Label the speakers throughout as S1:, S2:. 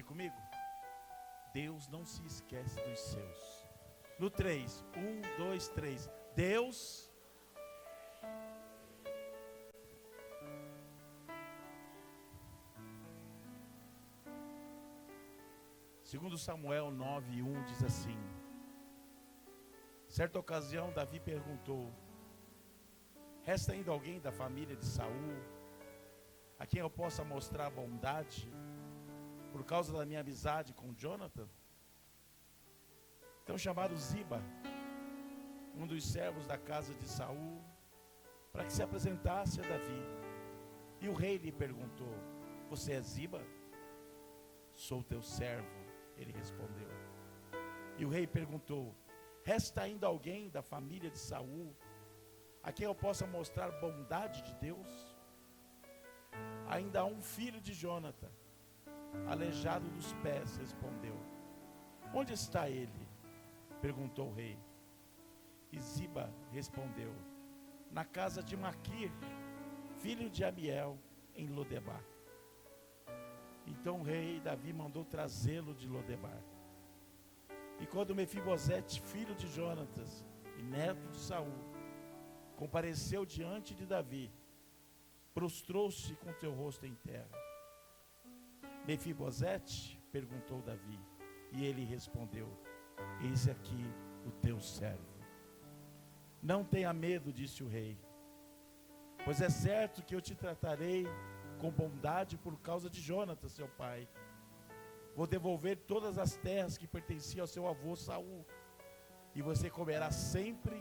S1: Comigo? Deus não se esquece dos seus. No 3, 1, 2, 3. Deus segundo Samuel 9:1 diz assim: certa ocasião Davi perguntou: resta ainda alguém da família de Saul a quem eu possa mostrar bondade por causa da minha amizade com Jonathan? Então chamaram Ziba, um dos servos da casa de Saul, para que se apresentasse a Davi. E o rei lhe perguntou: você é Ziba? Sou teu servo, ele respondeu. E o rei perguntou: resta ainda alguém da família de Saul a quem eu possa mostrar bondade de Deus? Ainda há um filho de Jonathan, aleijado dos pés, respondeu. Onde está ele? Perguntou o rei. E Ziba respondeu: na casa de Maquir, filho de Amiel, em Lodebar. Então o rei Davi mandou trazê-lo de Lodebar. E quando Mefibosete, filho de Jonatas e neto de Saul, compareceu diante de Davi, prostrou-se com teu rosto em terra. Mefibosete? Perguntou Davi. E ele respondeu: eis aqui o teu servo. Não tenha medo, disse o rei, pois é certo que eu te tratarei com bondade por causa de Jonatas, seu pai. Vou devolver todas as terras que pertenciam ao seu avô Saul, e você comerá sempre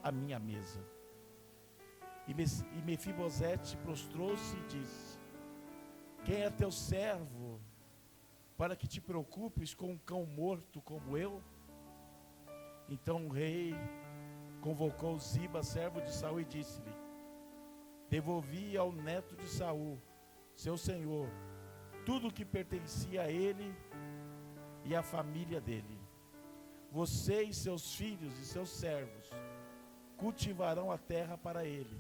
S1: à minha mesa. E Mefibosete prostrou-se e disse: quem é teu servo para que te preocupes com um cão morto como eu? Então o rei convocou Ziba, servo de Saul, e disse-lhe: devolvi ao neto de Saul, seu senhor, tudo o que pertencia a ele e à família dele. Você e seus filhos e seus servos cultivarão a terra para ele.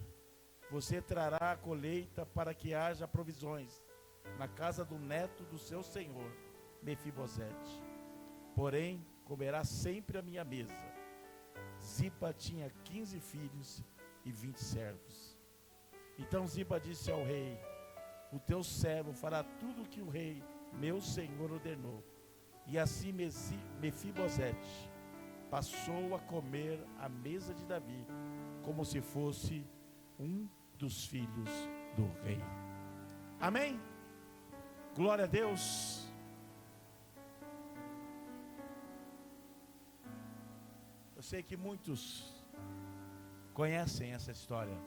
S1: Você trará a colheita para que haja provisões na casa do neto do seu senhor, Mefibosete. Porém, comerá sempre à minha mesa. Ziba tinha 15 filhos e 20 servos. Então Ziba disse ao rei: o teu servo fará tudo o que o rei, meu senhor, ordenou. E assim Mefibosete passou a comer à mesa de Davi, como se fosse um dos filhos do rei. Amém? Glória a Deus. Eu sei que muitos conhecem essa história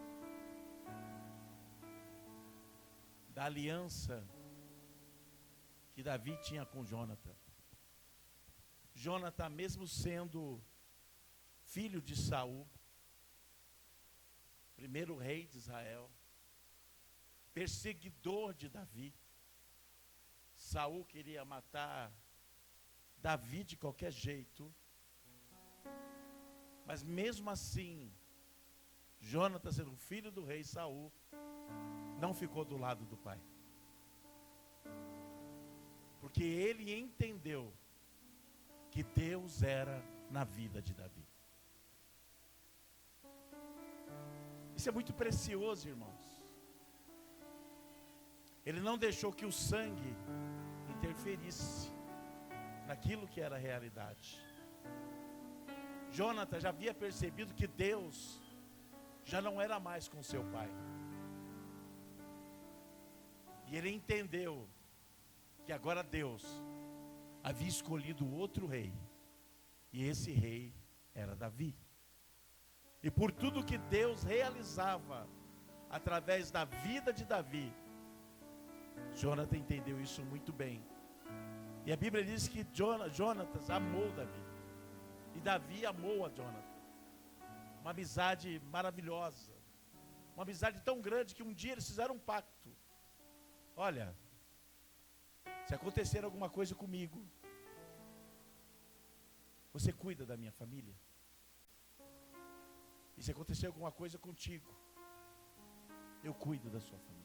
S1: da aliança que Davi tinha com Jonathan. Jonathan, mesmo sendo filho de Saul, primeiro rei de Israel, perseguidor de Davi, Saul queria matar Davi de qualquer jeito, mas mesmo assim, Jonathan, sendo filho do rei Saul, não ficou do lado do pai, porque ele entendeu que Deus era na vida de Davi. Isso é muito precioso, irmãos. Ele não deixou que o sangue interferisse naquilo que era a realidade. Jonathan já havia percebido que Deus já não era mais com seu pai. E ele entendeu que agora Deus havia escolhido outro rei. E esse rei era Davi. E por tudo que Deus realizava através da vida de Davi, Jonathan entendeu isso muito bem. E a Bíblia diz que Jonatas amou Davi. E Davi amou a Jonathan. Uma amizade maravilhosa. Uma amizade tão grande que um dia eles fizeram um pacto. Olha, se acontecer alguma coisa comigo, você cuida da minha família. E se acontecer alguma coisa contigo, eu cuido da sua família.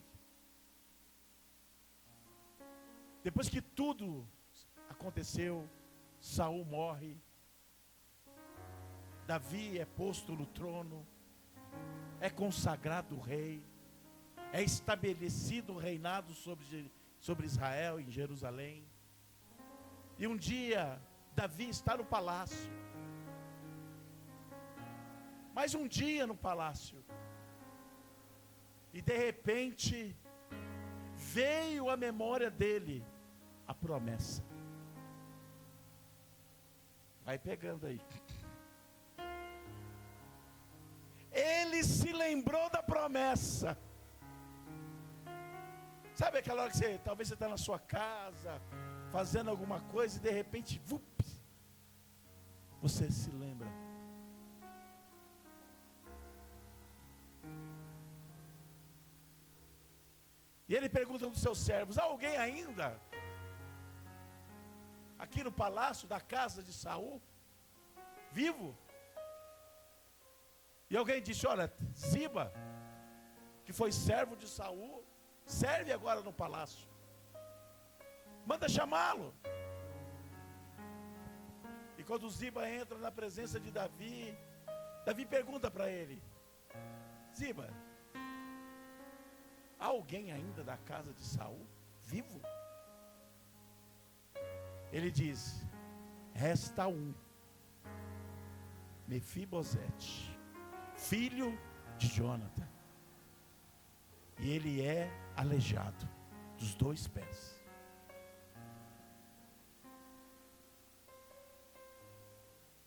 S1: Depois que tudo aconteceu, Saul morre, Davi é posto no trono, é consagrado rei, é estabelecido o reinado sobre Israel em Jerusalém. E um dia, Davi está no palácio. Mais um dia no palácio. E de repente, veio à memória dele a promessa. Vai pegando aí. Ele se lembrou da promessa. Sabe aquela hora que talvez você está na sua casa, fazendo alguma coisa e de repente, você se lembra. E ele pergunta a um dos seus servos: há alguém ainda aqui no palácio da casa de Saul, vivo? E alguém disse: olha, Ziba, que foi servo de Saul, serve agora no palácio. Manda chamá-lo. E quando Ziba entra na presença de Davi, Davi pergunta para ele: Ziba, há alguém ainda da casa de Saul vivo? Ele diz: resta um, Mefibosete, filho de Jonathan, e ele é aleijado dos 2 pés.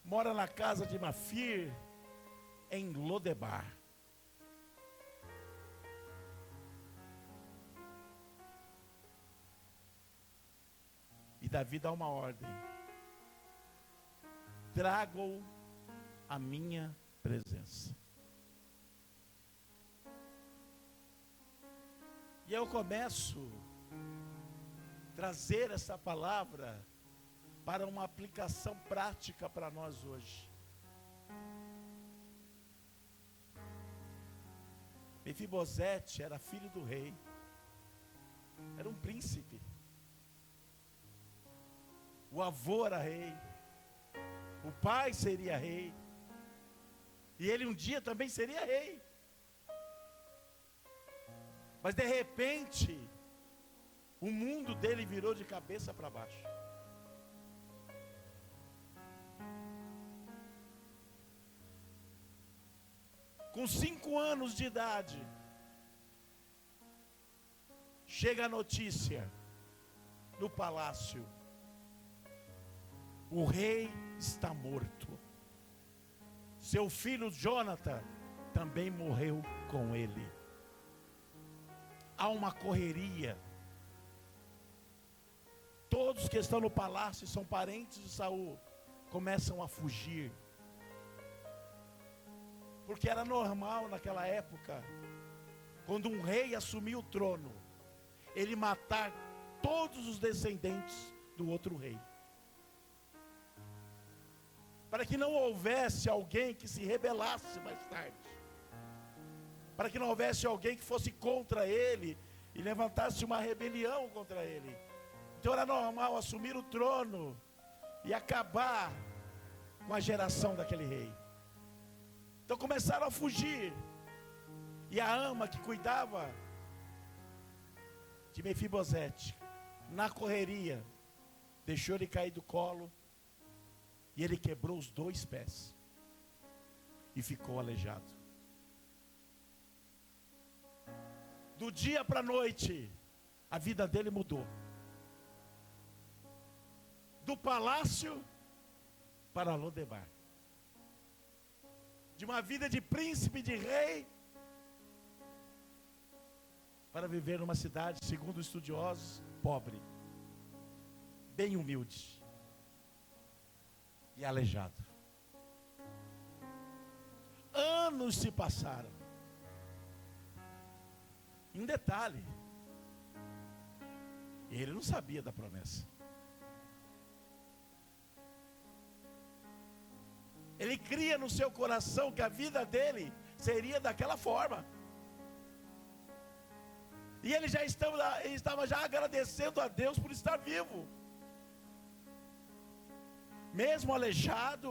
S1: Mora na casa de Mafir, em Lodebar. E Davi dá uma ordem: tragam a minha presença. E eu começo a trazer essa palavra para uma aplicação prática para nós hoje. Mefibosete era filho do rei, era um príncipe. O avô era rei, o pai seria rei, e ele um dia também seria rei. Mas de repente, o mundo dele virou de cabeça para baixo. Com 5 anos de idade, chega a notícia no palácio: o rei está morto. Seu filho Jonathan também morreu com ele. Há uma correria. Todos que estão no palácio e são parentes de Saul começam a fugir. Porque era normal naquela época, quando um rei assumia o trono, ele matar todos os descendentes do outro rei, para que não houvesse alguém que se rebelasse mais tarde, para que não houvesse alguém que fosse contra ele e levantasse uma rebelião contra ele. Então era normal assumir o trono e acabar com a geração daquele rei. Então começaram a fugir. E a ama que cuidava de Mefibosete, na correria, deixou ele cair do colo, e ele quebrou os 2 pés e ficou aleijado. Do dia para a noite, a vida dele mudou. Do palácio para Lodebar. De uma vida de príncipe, de rei, para viver numa cidade, segundo estudiosos, pobre, bem humilde e aleijado. Anos se passaram. Em detalhe, ele não sabia da promessa. Ele cria no seu coração que a vida dele seria daquela forma. E ele estava já agradecendo a Deus por estar vivo. mesmo aleijado,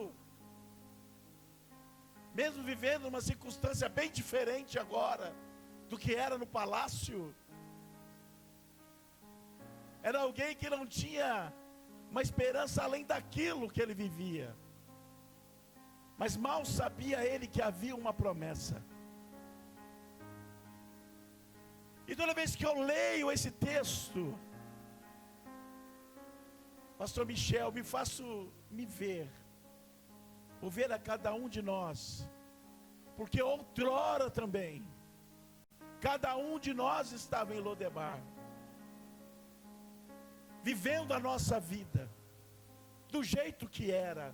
S1: mesmo vivendo uma circunstância bem diferente agora do que era no palácio. Era alguém que não tinha uma esperança além daquilo que ele vivia. Mas mal sabia ele que havia uma promessa. E toda vez que eu leio esse texto, Pastor Michel, me ver a cada um de nós, porque outrora também, cada um de nós estava em Lodebar, vivendo a nossa vida, do jeito que era,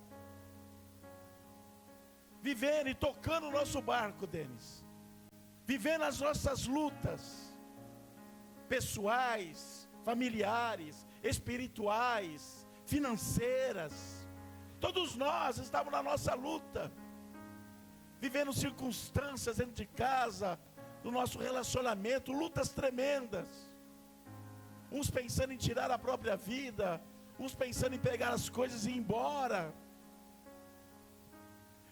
S1: vivendo e tocando o nosso barco, Denis, vivendo as nossas lutas, pessoais, familiares, espirituais, financeiras. Todos nós estávamos na nossa luta, vivendo circunstâncias dentro de casa, no nosso relacionamento, lutas tremendas. Uns pensando em tirar a própria vida, uns pensando em pegar as coisas e ir embora.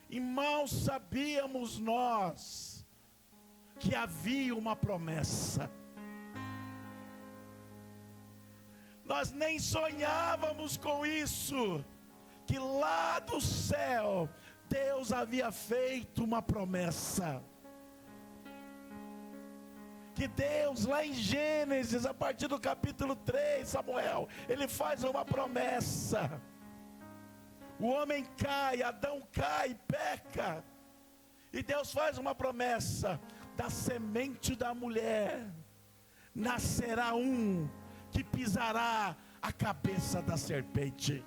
S1: E mal sabíamos nós que havia uma promessa. Nós nem sonhávamos com isso, que lá do céu Deus havia feito uma promessa. Que Deus lá em Gênesis, a partir do capítulo 3, Samuel, Ele faz uma promessa. O homem cai, Adão cai, peca, e Deus faz uma promessa: da semente da mulher nascerá um que pisará a cabeça da serpente.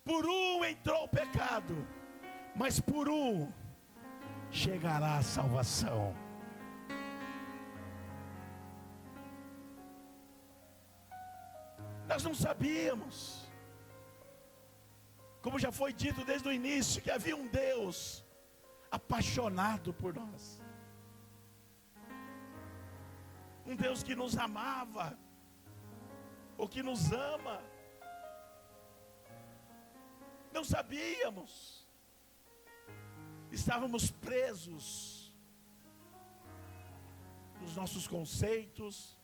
S1: Por um entrou o pecado, mas por um chegará a salvação. Nós não sabíamos, como já foi dito desde o início, que havia um Deus apaixonado por nós, um Deus que nos amava, ou que nos ama. Não sabíamos, estávamos presos nos nossos conceitos,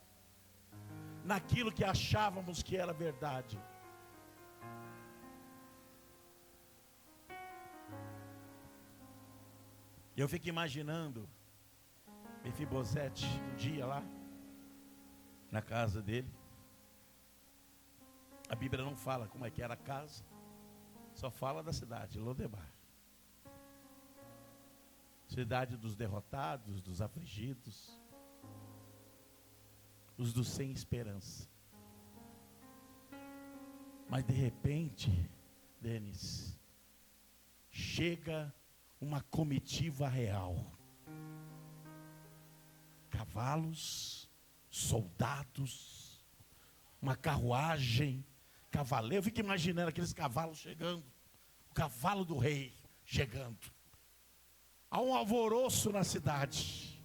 S1: naquilo que achávamos que era verdade. Eu fico imaginando Mefibosete um dia lá na casa dele. A Bíblia não fala como é que era a casa, só fala da cidade, Lodebar. Cidade dos derrotados, dos afligidos, os dos sem esperança. Mas de repente, Denis, chega uma comitiva real. Cavalos, soldados, uma carruagem, cavaleiro. Eu fico imaginando aqueles cavalos chegando, o cavalo do rei chegando. Há um alvoroço na cidade.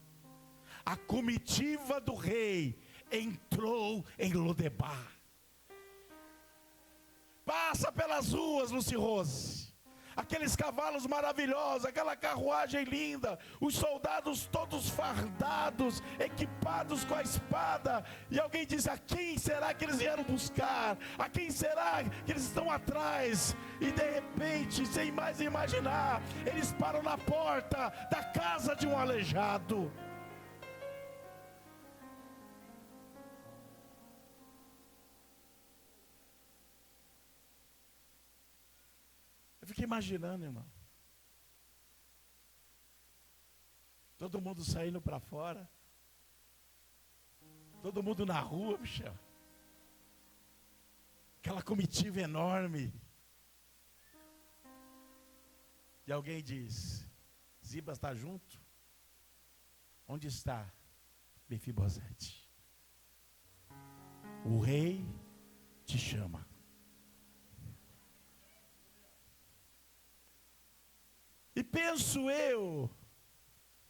S1: A comitiva do rei entrou em Lodebar. Passa pelas ruas, Lucy Rose. Aqueles cavalos maravilhosos, aquela carruagem linda, os soldados todos fardados, equipados com a espada. E alguém diz: a quem será que eles vieram buscar? A quem será que eles estão atrás? E de repente, sem mais imaginar, eles param na porta da casa de um aleijado. Eu fiquei imaginando, irmão. Todo mundo saindo para fora. Todo mundo na rua, Michel. Aquela comitiva enorme. E alguém diz: Ziba está junto? Onde está Mefibosete? O rei te chama. E penso eu,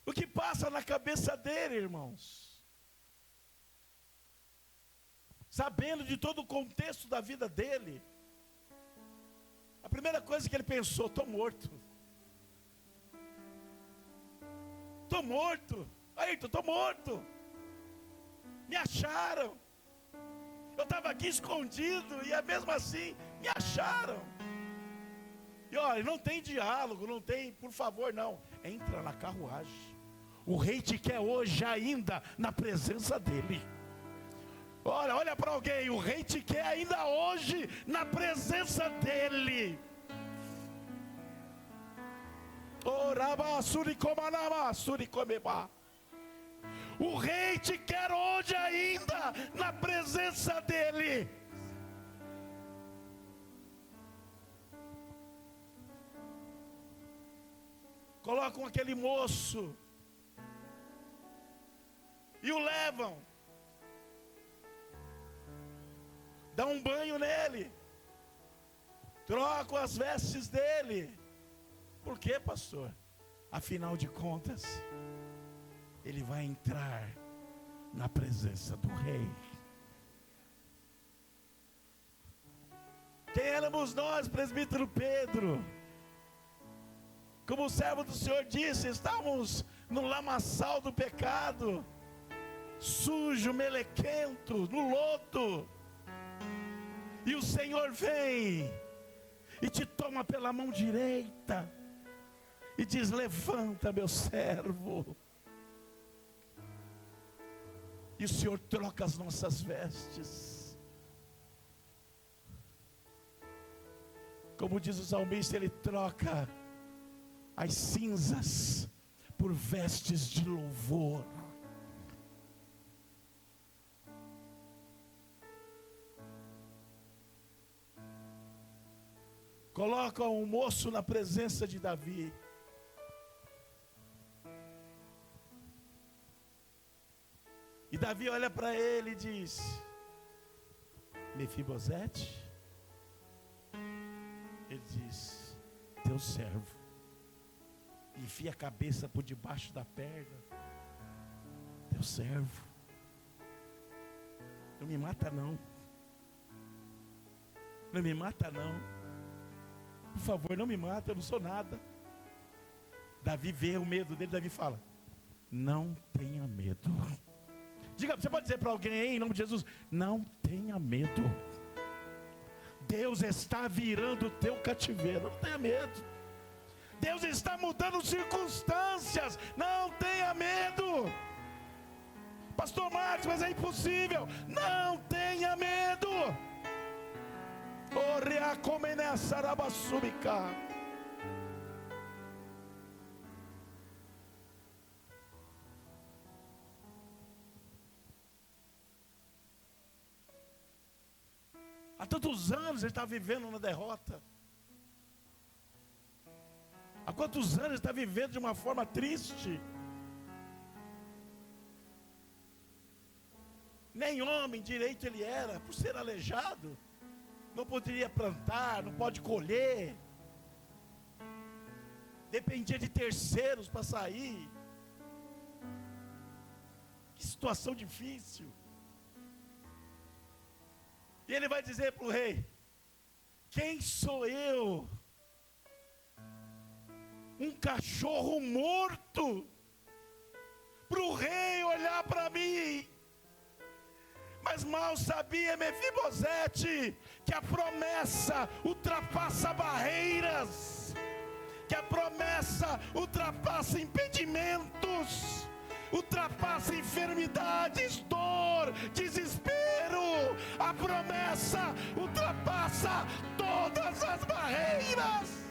S1: o que passa na cabeça dele, irmãos? sabendo de todo o contexto da vida dele, a primeira coisa que ele pensou: estou morto. Estou morto. Ayrton, estou morto. Me acharam. Eu estava aqui escondido e mesmo assim me acharam. E olha, não tem diálogo, não tem, por favor, não. Entra na carruagem. O rei te quer hoje ainda na presença dele. Olha para alguém, o rei te quer ainda hoje na presença dele. O rei te quer hoje ainda na presença dele. Colocam aquele moço e o levam, dão um banho nele, trocam as vestes dele. Por quê, pastor? Afinal de contas, ele vai entrar na presença do rei. Quem éramos nós, presbítero Pedro? Como o servo do Senhor disse, estávamos no lamaçal do pecado, sujo, melequento, no lodo. E o Senhor vem e te toma pela mão direita e diz: levanta, meu servo. E o Senhor troca as nossas vestes. Como diz o salmista, Ele troca as cinzas por vestes de louvor. Coloca um moço na presença de Davi. E Davi olha para ele e diz: Mefibosete? Ele diz: teu servo. Enfia a cabeça por debaixo da perna. Teu servo. Não me mata não. Não me mata não. Por favor, não me mata, eu não sou nada. Davi vê o medo dele, Davi fala: não tenha medo. Diga, você pode dizer para alguém aí, em nome de Jesus: não tenha medo. Deus está virando o teu cativeiro, não tenha medo. Deus está mudando circunstâncias, não tenha medo. Pastor Marcos, mas é impossível. Não tenha medo. Há tantos anos ele está vivendo na derrota. Há quantos anos ele está vivendo de uma forma triste? Nem homem direito ele era, por ser aleijado. Não poderia plantar, não pode colher. Dependia de terceiros para sair. Que situação difícil. E ele vai dizer para o rei: quem sou eu? Um cachorro morto, para o rei olhar para mim. Mas mal sabia Mefibosete que a promessa ultrapassa barreiras, que a promessa ultrapassa impedimentos, ultrapassa enfermidades, dor, desespero. A promessa ultrapassa todas as barreiras.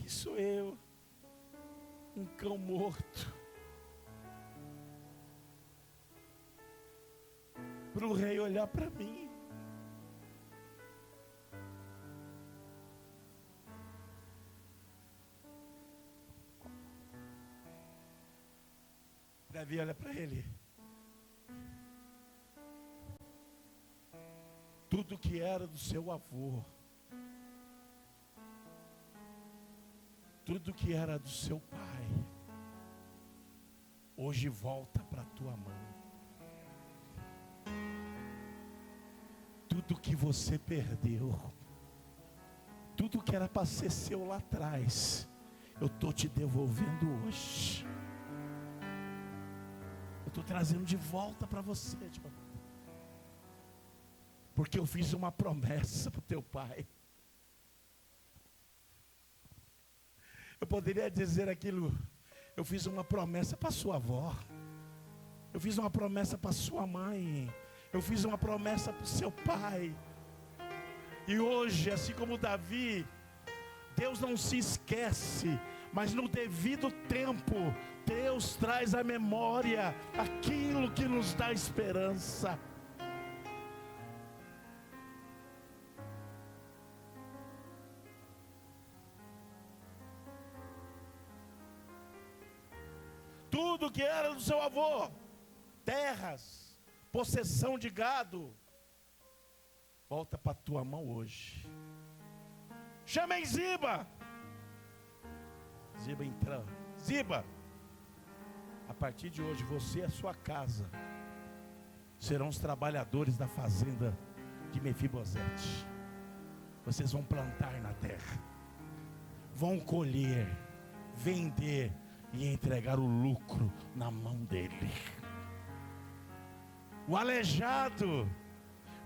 S1: Sou eu, um cão morto, para o rei olhar para mim. Davi olha para ele: tudo Tudo que era do seu avô, tudo que era do seu pai, hoje volta para a tua mão. Tudo que você perdeu, tudo que era para ser seu lá atrás, eu estou te devolvendo hoje. Eu estou trazendo de volta para você, porque eu fiz uma promessa para o teu pai. Eu poderia dizer aquilo, eu fiz uma promessa para sua avó, eu fiz uma promessa para sua mãe, eu fiz uma promessa para o seu pai. E hoje, assim como Davi, Deus não se esquece, mas no devido tempo, Deus traz à memória aquilo que nos dá esperança. Tudo que era do seu avô, terras, possessão de gado, volta para a tua mão hoje. Chamem Ziba. Ziba entra. Ziba, a partir de hoje você e a sua casa serão os trabalhadores da fazenda de Mefibosete. Vocês vão plantar na terra, vão colher, vender e entregar o lucro na mão dele. O aleijado,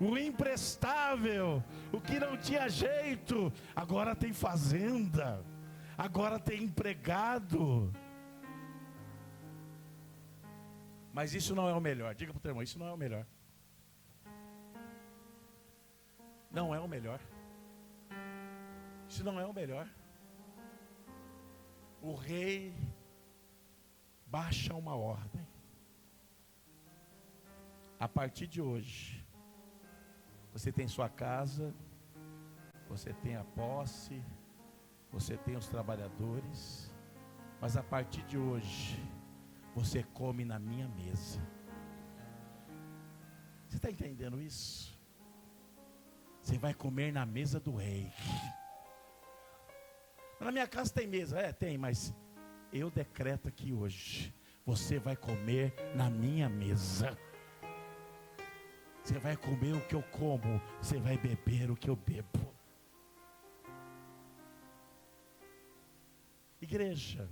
S1: o imprestável, o que não tinha jeito, agora tem fazenda, agora tem empregado. Mas isso não é o melhor. Diga para o teu irmão, isso não é o melhor. Não é o melhor. Isso não é o melhor. O rei baixa uma ordem. A partir de hoje, você tem sua casa, você tem a posse, você tem os trabalhadores, mas a partir de hoje, você come na minha mesa. Você está entendendo isso? Você vai comer na mesa do rei. Na minha casa tem mesa, tem, mas eu decreto aqui hoje, você vai comer na minha mesa. Você vai comer o que eu como, você vai beber o que eu bebo. Igreja,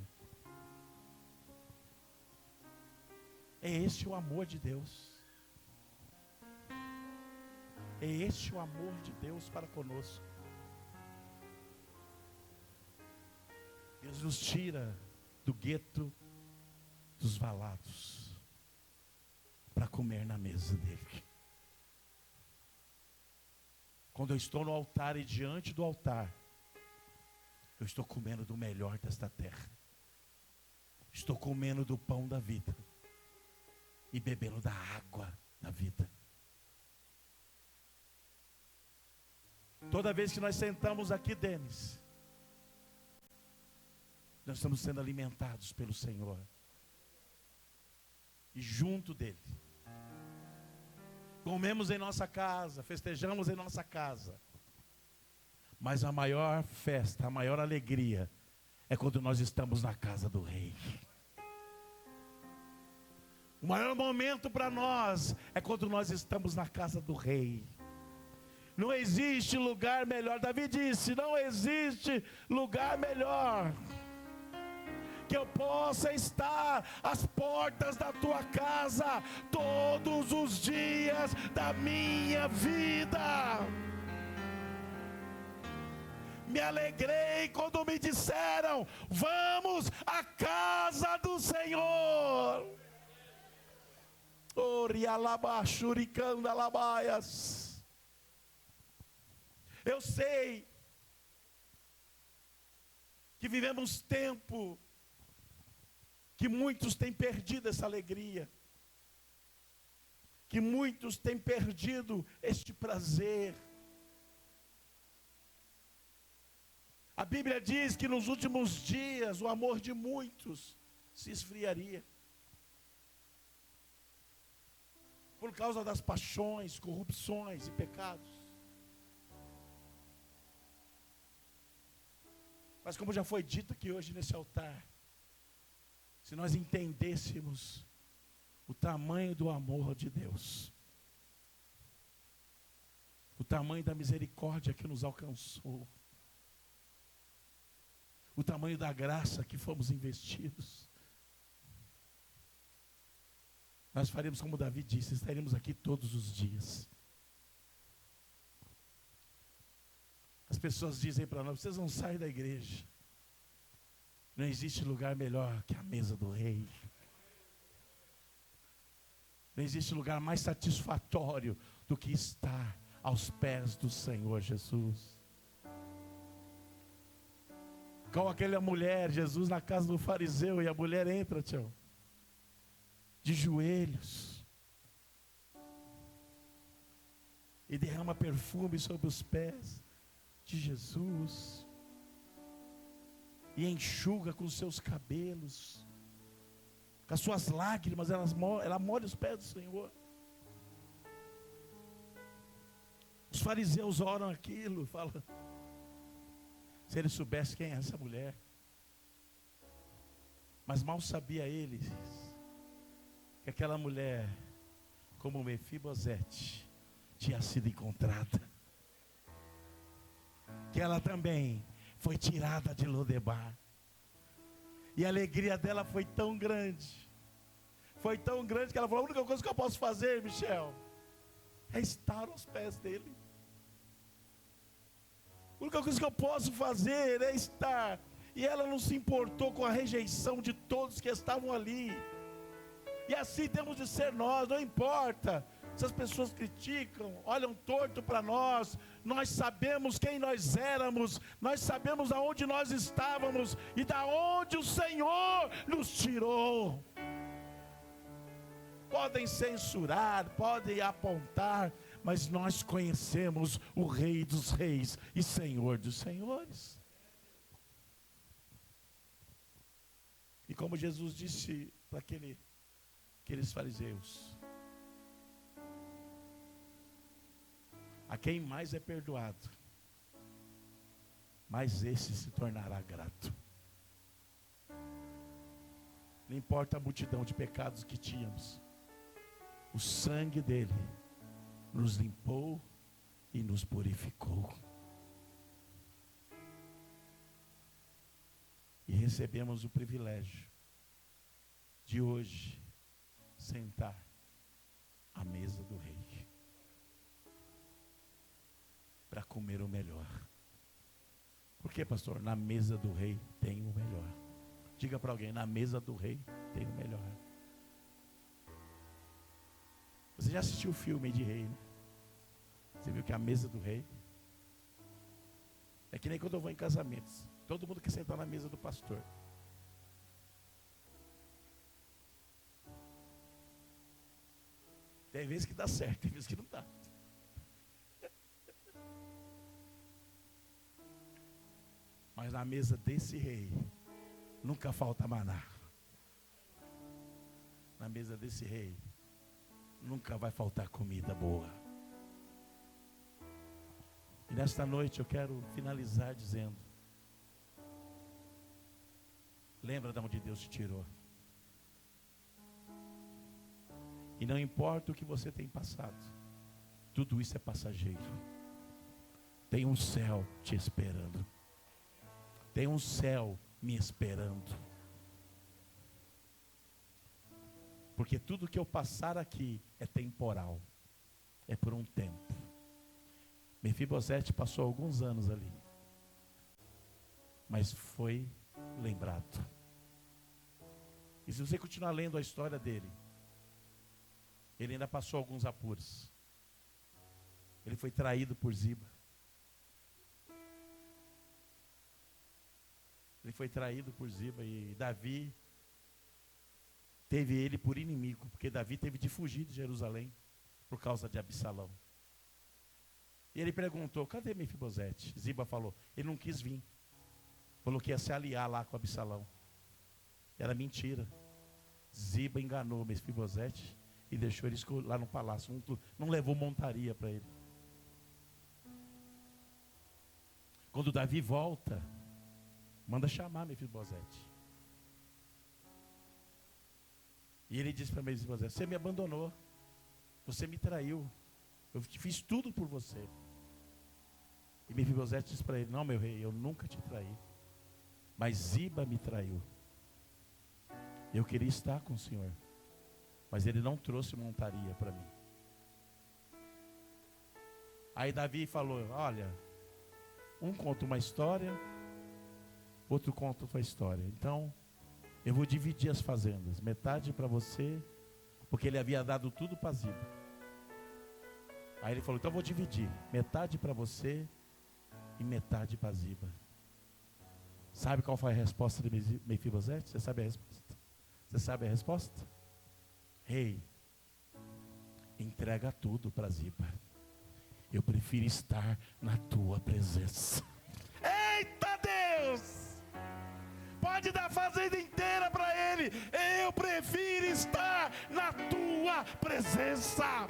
S1: é esse o amor de Deus. É esse o amor de Deus para conosco. Deus nos tira do gueto dos valados para comer na mesa dele. Quando eu estou no altar e diante do altar, eu estou comendo do melhor desta terra. Estou comendo do pão da vida e bebendo da água da vida. Toda vez que nós sentamos aqui, Denis, nós estamos sendo alimentados pelo Senhor. E junto dele, comemos em nossa casa, festejamos em nossa casa. Mas a maior festa, a maior alegria é quando nós estamos na casa do rei. O maior momento para nós é quando nós estamos na casa do rei. Não existe lugar melhor. Davi disse, não existe lugar melhor que eu possa estar às portas da tua casa todos os dias da minha vida. Me alegrei quando me disseram, vamos à casa do Senhor. Eu sei que vivemos tempo que muitos têm perdido essa alegria, que muitos têm perdido este prazer. A Bíblia diz que nos últimos dias o amor de muitos se esfriaria, por causa das paixões, corrupções e pecados. Mas como já foi dito aqui hoje nesse altar, se nós entendêssemos o tamanho do amor de Deus, o tamanho da misericórdia que nos alcançou, o tamanho da graça que fomos investidos, nós faremos como Davi disse, estaremos aqui todos os dias. As pessoas dizem para nós, vocês não saem da igreja. Não existe lugar melhor que a mesa do rei. Não existe lugar mais satisfatório do que estar aos pés do Senhor Jesus. Igual aquela mulher, Jesus na casa do fariseu, e a mulher entra, tchau, de joelhos, e derrama perfume sobre os pés de Jesus, e enxuga com os seus cabelos, com as suas lágrimas, ela molha os pés do Senhor. Os fariseus oram aquilo, falam, se eles soubessem quem é essa mulher. Mas mal sabia eles que aquela mulher, como Mefibosete, tinha sido encontrada, que ela também foi tirada de Lodebar, e a alegria dela foi tão grande que ela falou, a única coisa que eu posso fazer, Michel, é estar aos pés dele. A única coisa que eu posso fazer é estar. E ela não se importou com a rejeição de todos que estavam ali. E assim temos de ser nós, não importa se as pessoas criticam, olham torto para nós, nós sabemos quem nós éramos, nós sabemos aonde nós estávamos e da onde o Senhor nos tirou. Podem censurar, podem apontar, mas nós conhecemos o Rei dos Reis e Senhor dos Senhores. E como Jesus disse para aqueles fariseus, a quem mais é perdoado, mais esse se tornará grato. Não importa a multidão de pecados que tínhamos, o sangue dele nos limpou e nos purificou. E recebemos o privilégio de hoje sentar à mesa do rei para comer o melhor. Por que, pastor? Na mesa do rei tem o melhor. Diga para alguém, na mesa do rei tem o melhor. Você já assistiu o filme de rei, né? Você viu que a mesa do rei é que nem quando eu vou em casamentos. Todo mundo quer sentar na mesa do pastor. Tem vezes que dá certo, tem vezes que não dá. Mas na mesa desse rei nunca falta maná. Na mesa desse rei nunca vai faltar comida boa. E nesta noite eu quero finalizar dizendo, lembra de onde Deus te tirou. E não importa o que você tem passado, tudo isso é passageiro. Tem um céu te esperando. Tem um céu me esperando. Porque tudo que eu passar aqui é temporal. É por um tempo. Mefibosete passou alguns anos ali. Mas foi lembrado. E se você continuar lendo a história dele, ele ainda passou alguns apuros. Ele foi traído por Ziba. Ele foi traído por Ziba e Davi teve ele por inimigo, porque Davi teve de fugir de Jerusalém por causa de Absalão. E ele perguntou, cadê Mefibosete? Ziba falou, ele não quis vir. Falou que ia se aliar lá com Absalão. Era mentira. Ziba enganou Mefibosete e deixou ele lá no palácio. Não levou montaria para ele. Quando Davi volta, Manda chamar Mefibosete. E ele disse para Mefibosete: você me abandonou, você me traiu, eu fiz tudo por você. E Mefibosete disse para ele: não, meu rei, eu nunca te traí, mas Ziba me traiu. Eu queria estar com o Senhor, mas ele não trouxe montaria para mim. Aí Davi falou: olha, um conta uma história, outro conta outra história. Então, eu vou dividir as fazendas, metade para você, porque ele havia dado tudo para Ziba. Aí ele falou: então eu vou dividir, metade para você e metade para Ziba. Sabe qual foi a resposta de Mefibosete? Você sabe a resposta? Você sabe a resposta? Rei, entrega tudo para Ziba. Eu prefiro estar na tua presença. Eita Deus! Pode dar a fazenda inteira para ele. Eu prefiro estar na tua presença.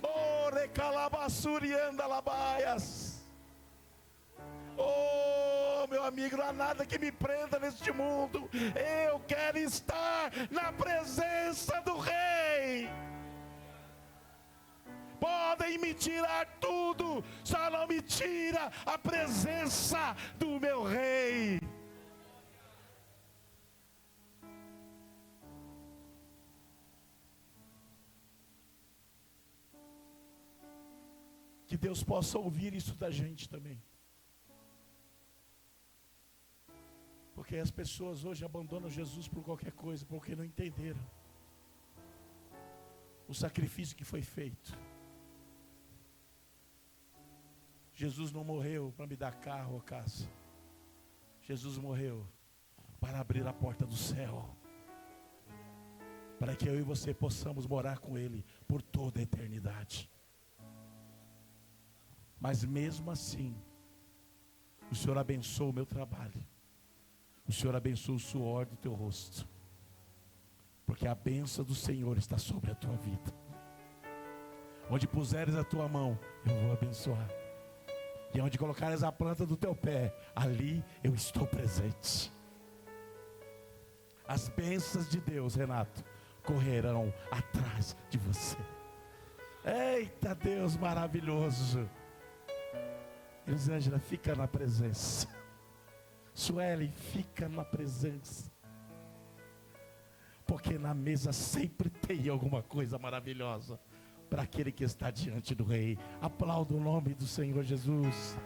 S1: Ore calabassuri anda labaias. Oh, meu amigo, não há nada que me prenda neste mundo. Eu quero estar na presença do Rei. Podem me tirar tudo, só não me tira a presença do meu Rei. Que Deus possa ouvir isso da gente também. Porque as pessoas hoje abandonam Jesus por qualquer coisa, porque não entenderam o sacrifício que foi feito. Jesus não morreu para me dar carro ou casa. Jesus morreu para abrir a porta do céu, para que eu e você possamos morar com Ele por toda a eternidade. Mas mesmo assim, o Senhor abençoa o meu trabalho. O Senhor abençoa o suor do teu rosto, porque a bênção do Senhor está sobre a tua vida. Onde puseres a tua mão, eu vou abençoar. E onde colocares a planta do teu pé, ali eu estou presente. As bênçãos de Deus, Renato, correrão atrás de você. Eita Deus maravilhoso. Elisângela, fica na presença. Sueli, fica na presença. Porque na mesa sempre tem alguma coisa maravilhosa para aquele que está diante do Rei. Aplauda o nome do Senhor Jesus.